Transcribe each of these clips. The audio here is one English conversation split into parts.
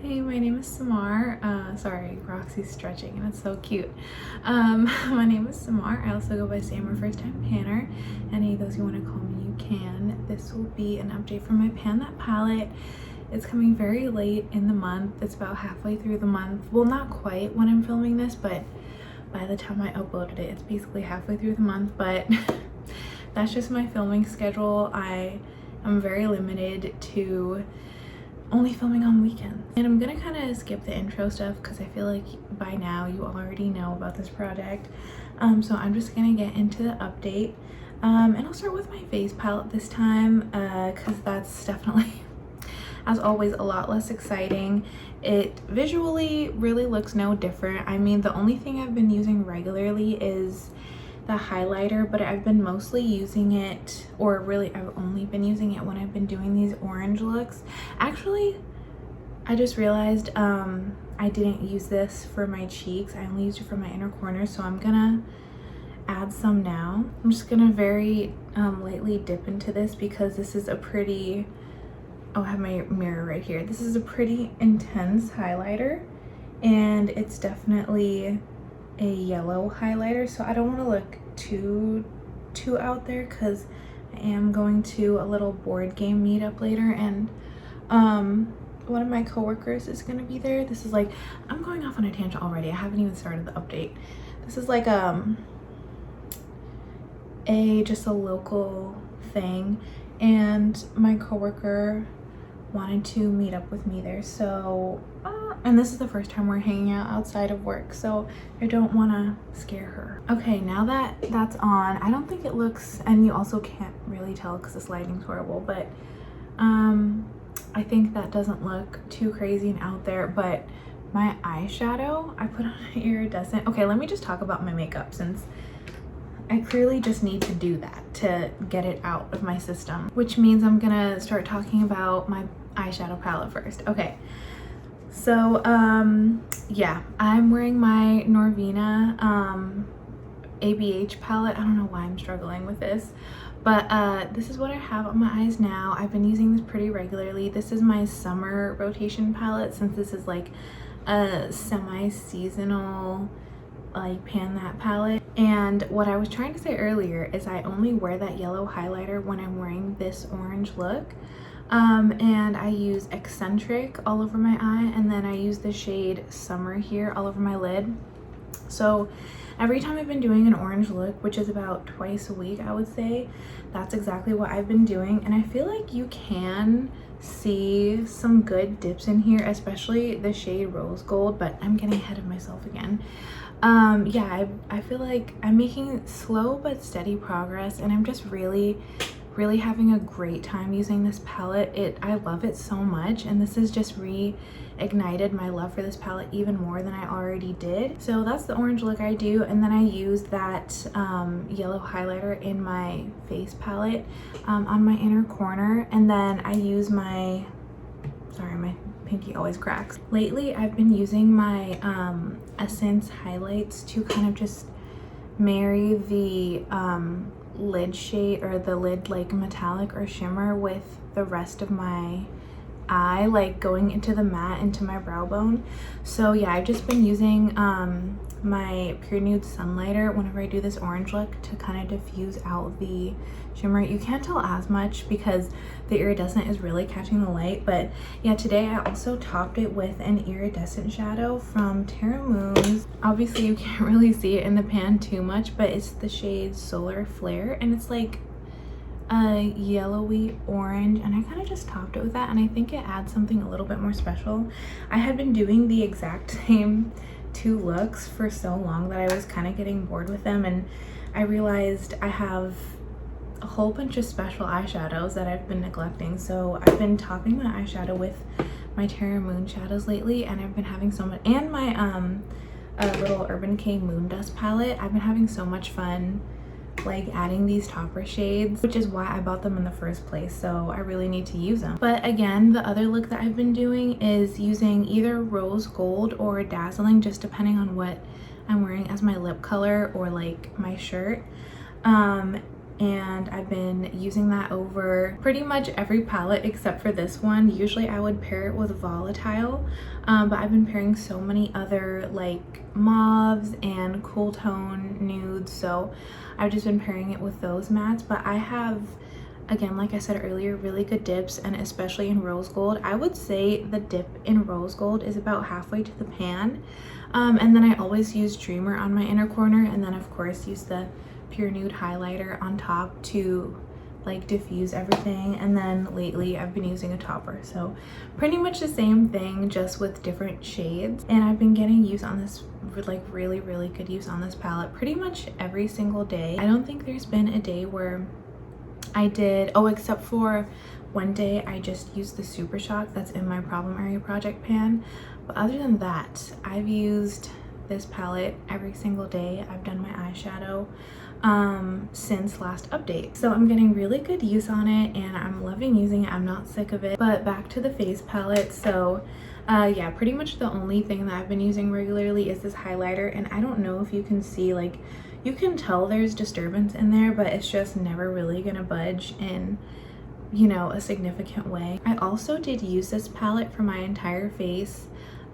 Hey, my name is Samar. Sorry, Roxy's stretching and it's so cute. My name is Samar. I also go by Sam or First Time Panner. Any of those you want to call me, you can. This will be an update from my Pan That palette. It's coming very late in the month. It's about halfway through the month. Well, not quite when I'm filming this, but by the time I uploaded it, it's basically halfway through the month, but that's just my filming schedule. I am very limited to only filming on weekends. And I'm gonna kind of skip the intro stuff because I feel like by now you already know about this project. So I'm just gonna get into the update. And I'll start with my face palette this time because that's definitely, as always, a lot less exciting. It visually really looks no different. I mean, the only thing I've been using regularly is the highlighter, but I've been mostly using it, or really I've only been using it when I've been doing these orange looks. Actually, I just realized I didn't use this for my cheeks. I only used it for my inner corner, so I'm gonna add some now. I'm just gonna very lightly dip into this because this is a pretty, oh, I have my mirror right here. This is a pretty intense highlighter and it's definitely a yellow highlighter, so I don't want to look too out there because I am going to a little board game meetup later, and one of my coworkers is going to be there. This is like, I'm going off on a tangent already. I haven't even started the update. This is like just a local thing, and my coworker wanted to meet up with me there, so and this is the first time we're hanging out outside of work, so I don't want to scare her. Okay, now that that's on, I don't think it looks, and you also can't really tell because this lighting's horrible, but I think that doesn't look too crazy and out there. But my eyeshadow, I put on an iridescent. Okay, let me just talk about my makeup since I clearly just need to do that to get it out of my system, which means I'm gonna start talking about my eyeshadow palette first. Okay, so yeah, I'm wearing my Norvina ABH palette. I don't know why I'm struggling with this, but this is what I have on my eyes now. I've been using this pretty regularly. This is my summer rotation palette, since this is like a semi-seasonal like Pan That palette. And what I was trying to say earlier is I only wear that yellow highlighter when I'm wearing this orange look, and I use Eccentric all over my eye, and then I use the shade Summer here all over my lid. So every time I've been doing an orange look, which is about twice a week, I would say, that's exactly what I've been doing. And I feel like you can see some good dips in here, especially the shade Rose Gold, but I'm getting ahead of myself again. Yeah, I feel like I'm making slow but steady progress, and I'm just really having a great time using this palette. I love it so much, and this has just reignited my love for this palette even more than I already did. So that's the orange look I do, and then I use that yellow highlighter in my face palette on my inner corner, and then I use my, sorry, my pinky always cracks. Lately I've been using my Essence highlights to kind of just marry the lid shade, or the lid like metallic or shimmer, with the rest of my eye, like going into the matte, into my brow bone. So yeah, I've just been using my Pure Nude Sunlighter whenever I do this orange look to kind of diffuse out the shimmer. You can't tell as much because the iridescent is really catching the light, but yeah, today I also topped it with an iridescent shadow from Terra Moons. Obviously you can't really see it in the pan too much, but it's the shade Solar Flare, and it's like a yellowy orange, and I kind of just topped it with that, and I think it adds something a little bit more special. I had been doing the exact same two looks for so long that I was kind of getting bored with them, and I realized I have a whole bunch of special eyeshadows that I've been neglecting. So I've been topping my eyeshadow with my Terra Moon shadows lately, and I've been having so much, and my little Urban Decay Moon Dust palette. I've been having so much fun like adding these topper shades, which is why I bought them in the first place, so I really need to use them. But again, the other look that I've been doing is using either Rose Gold or Dazzling, just depending on what I'm wearing as my lip color or like my shirt. and I've been using that over pretty much every palette except for this one. Usually I would pair it with Volatile, but I've been pairing so many other like mauves and cool tone nudes, so I've just been pairing it with those mattes. But I have, again, like I said earlier, really good dips, and especially in rose gold. I would say the dip in rose gold is about halfway to the pan. And then I always use Dreamer on my inner corner, and then of course use the Pure Nude highlighter on top to like diffuse everything. And then lately I've been using a topper, so pretty much the same thing, just with different shades. And I've been getting use on this, like really good use on this palette pretty much every single day. I don't think there's been a day where I did, oh, except for one day I just used the Super Shock that's in my Problem Area Project pan. But other than that, I've used this palette every single day. I've done my eyeshadow since last update, so I'm getting really good use on it and I'm loving using it. I'm not sick of it. But back to the face palette. So yeah, pretty much the only thing that I've been using regularly is this highlighter, and I don't know if you can see, like, you can tell there's disturbance in there, but it's just never really gonna budge in, you know, a significant way. I also did use this palette for my entire face.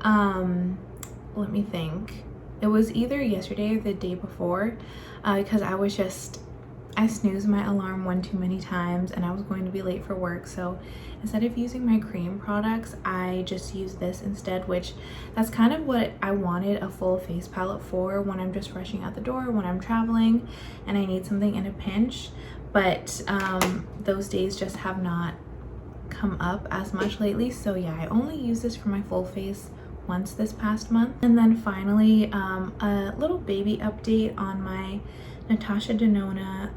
Let me think. It was either yesterday or the day before, because I snoozed my alarm one too many times and I was going to be late for work. So instead of using my cream products, I just used this instead, which that's kind of what I wanted a full face palette for, when I'm just rushing out the door, when I'm traveling and I need something in a pinch. But those days just have not come up as much lately. So yeah, I only use this for my full face once this past month. And then finally, a little baby update on my Natasha Denona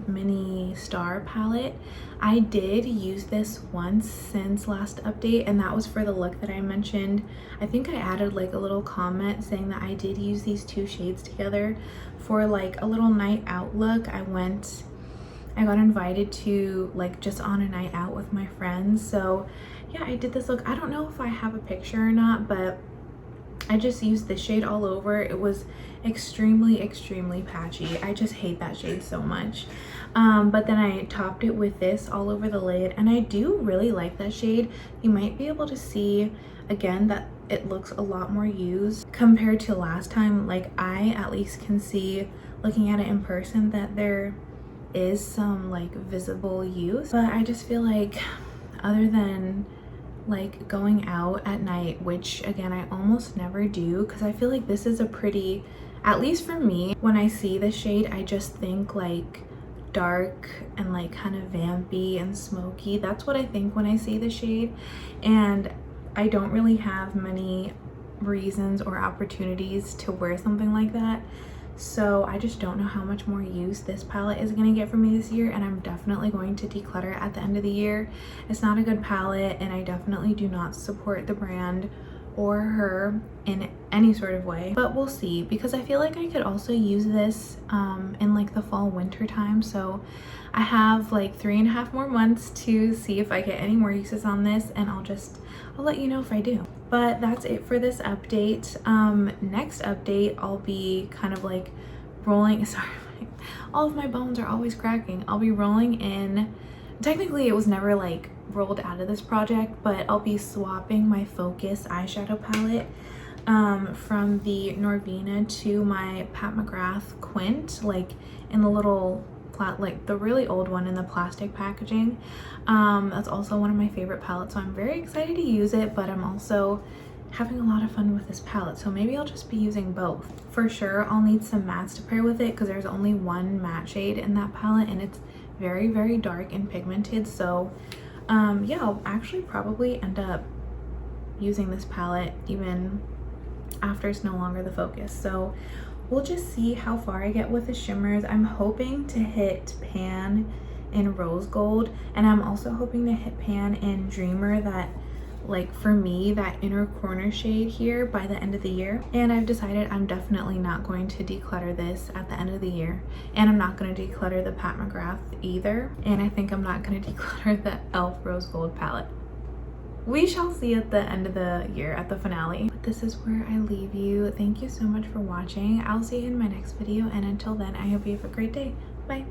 mini star palette. I did use this once since last update, and that was for the look that I mentioned. I think I added like a little comment saying that I did use these two shades together for like a little night out look. I got invited to like just on a night out with my friends, so yeah, I did this look. I don't know if I have a picture or not, but I just used this shade all over. It was extremely patchy. I just hate that shade so much. But then I topped it with this all over the lid, and I do really like that shade. You might be able to see again that it looks a lot more used compared to last time. Like, I at least can see, looking at it in person, that there is some like visible use. But I just feel like, other than like going out at night, which again I almost never do, because I feel like this is a pretty, at least for me, when I see the shade I just think like dark and like kind of vampy and smoky. That's what I think when I see the shade, and I don't really have many reasons or opportunities to wear something like that. So I just don't know how much more use this palette is going to get from me this year, and I'm definitely going to declutter at the end of the year. It's not a good palette, and I definitely do not support the brand or her in any sort of way, but we'll see, because I feel like I could also use this in like the fall winter time. So I have like 3.5 more months to see if I get any more uses on this, and I'll let you know if I do. But that's it for this update. Next update, I'll be kind of like rolling, sorry, all of my bones are always cracking. I'll be rolling in, technically it was never like rolled out of this project, but I'll be swapping my Focus eyeshadow palette from the Norvina to my Pat McGrath Quint, like in the little like the really old one in the plastic packaging. That's also one of my favorite palettes, so I'm very excited to use it, but I'm also having a lot of fun with this palette, so maybe I'll just be using both. For sure I'll need some mattes to pair with it, because there's only one matte shade in that palette and it's very dark and pigmented. So yeah, I'll actually probably end up using this palette even after it's no longer the Focus. So we'll just see how far I get with the shimmers. I'm hoping to hit pan in Rose Gold, and I'm also hoping to hit pan in Dreamer, that like for me, that inner corner shade here, by the end of the year. And I've decided I'm definitely not going to declutter this at the end of the year, and I'm not going to declutter the Pat McGrath either, and I think I'm not going to declutter the e.l.f. Rose Gold palette. We shall see at the end of the year, at the finale. But this is where I leave you. Thank you so much for watching. I'll see you in my next video, and until then, I hope you have a great day.